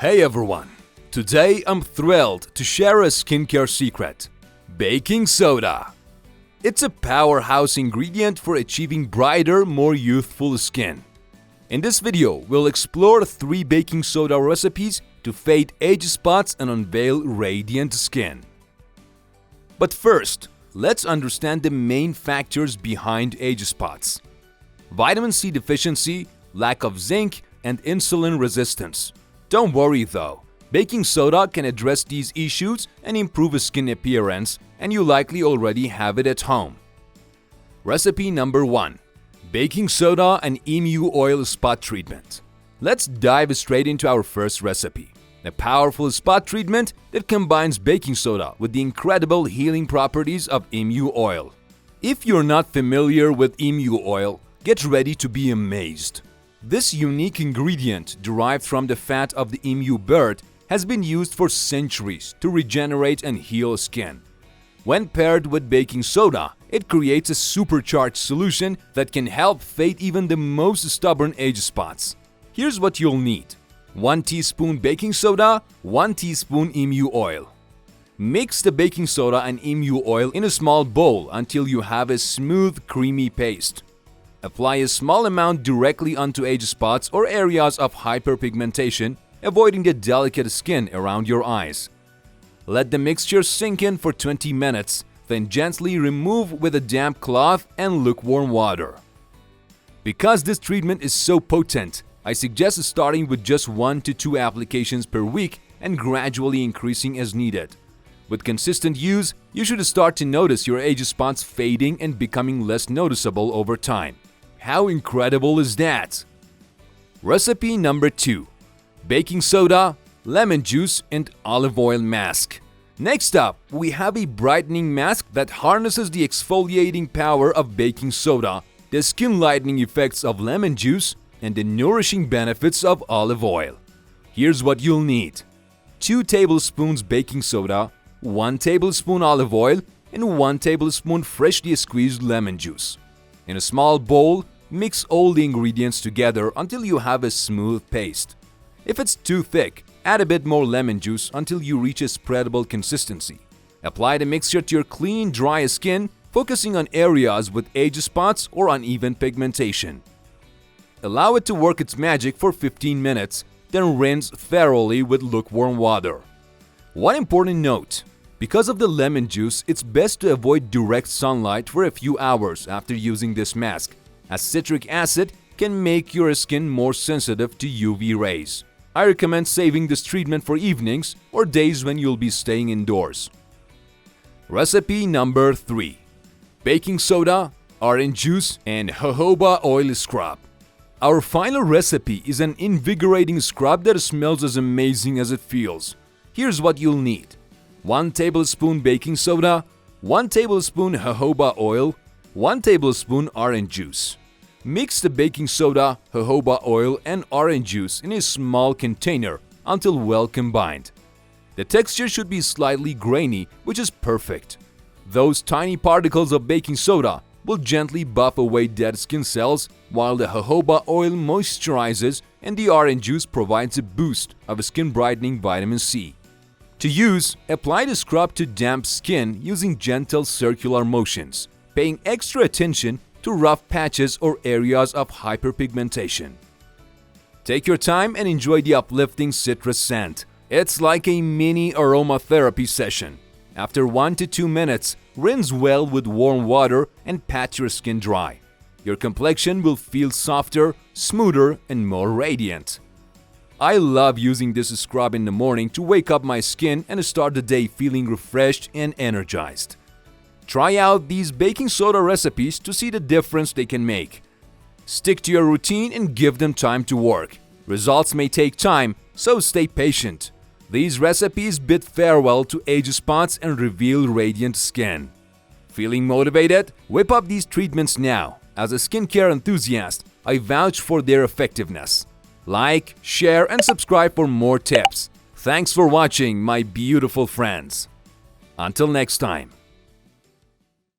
Hey everyone! Today I'm thrilled to share a skincare secret: baking soda. It's a powerhouse ingredient for achieving brighter, more youthful skin. In this video, we'll explore 3 baking soda recipes to fade age spots and unveil radiant skin. But first, let's understand the main factors behind age spots: vitamin C deficiency, lack of zinc, and insulin resistance. Don't worry though, baking soda can address these issues and improve skin appearance, and you likely already have it at home. Recipe number 1: baking soda and emu oil spot treatment. Let's dive straight into our first recipe, a powerful spot treatment that combines baking soda with the incredible healing properties of emu oil. If you're not familiar with emu oil, get ready to be amazed. This unique ingredient, derived from the fat of the emu bird, has been used for centuries to regenerate and heal skin. When paired with baking soda, it creates a supercharged solution that can help fade even the most stubborn age spots. Here's what you'll need: 1 teaspoon baking soda, 1 teaspoon emu oil. Mix the baking soda and emu oil in a small bowl until you have a smooth, creamy paste. Apply a small amount directly onto age spots or areas of hyperpigmentation, avoiding the delicate skin around your eyes. Let the mixture sink in for 20 minutes, then gently remove with a damp cloth and lukewarm water. Because this treatment is so potent, I suggest starting with just 1 to 2 applications per week and gradually increasing as needed. With consistent use, you should start to notice your age spots fading and becoming less noticeable over time. How incredible is that? Recipe number 2: baking soda, lemon juice, and olive oil mask. Next up, we have a brightening mask that harnesses the exfoliating power of baking soda, the skin lightening effects of lemon juice, and the nourishing benefits of olive oil. Here's what you'll need: 2 tablespoons baking soda, 1 tablespoon olive oil, and 1 tablespoon freshly squeezed lemon juice. In a small bowl, mix all the ingredients together until you have a smooth paste. If it's too thick, add a bit more lemon juice until you reach a spreadable consistency. Apply the mixture to your clean, dry skin, focusing on areas with age spots or uneven pigmentation. Allow it to work its magic for 15 minutes, then rinse thoroughly with lukewarm water. One important note: because of the lemon juice, it's best to avoid direct sunlight for a few hours after using this mask, as citric acid can make your skin more sensitive to UV rays. I recommend saving this treatment for evenings or days when you'll be staying indoors. Recipe number 3: baking soda, orange juice, and jojoba oil scrub. Our final recipe is an invigorating scrub that smells as amazing as it feels. Here's what you'll need: 1 tablespoon baking soda, 1 tablespoon jojoba oil, 1 tablespoon orange juice. Mix the baking soda, jojoba oil, and orange juice in a small container until well combined. The texture should be slightly grainy, which is perfect. Those tiny particles of baking soda will gently buff away dead skin cells, while the jojoba oil moisturizes and the orange juice provides a boost of skin brightening vitamin C. To use, apply the scrub to damp skin using gentle circular motions, paying extra attention to rough patches or areas of hyperpigmentation. Take your time and enjoy the uplifting citrus scent. It's like a mini aromatherapy session. After 1 to 2 minutes, rinse well with warm water and pat your skin dry. Your complexion will feel softer, smoother, and more radiant. I love using this scrub in the morning to wake up my skin and start the day feeling refreshed and energized. Try out these baking soda recipes to see the difference they can make. Stick to your routine and give them time to work. Results may take time, so stay patient. These recipes bid farewell to age spots and reveal radiant skin. Feeling motivated? Whip up these treatments now. As a skincare enthusiast, I vouch for their effectiveness. Like, share, and subscribe for more tips. Thanks for watching, my beautiful friends. Until next time.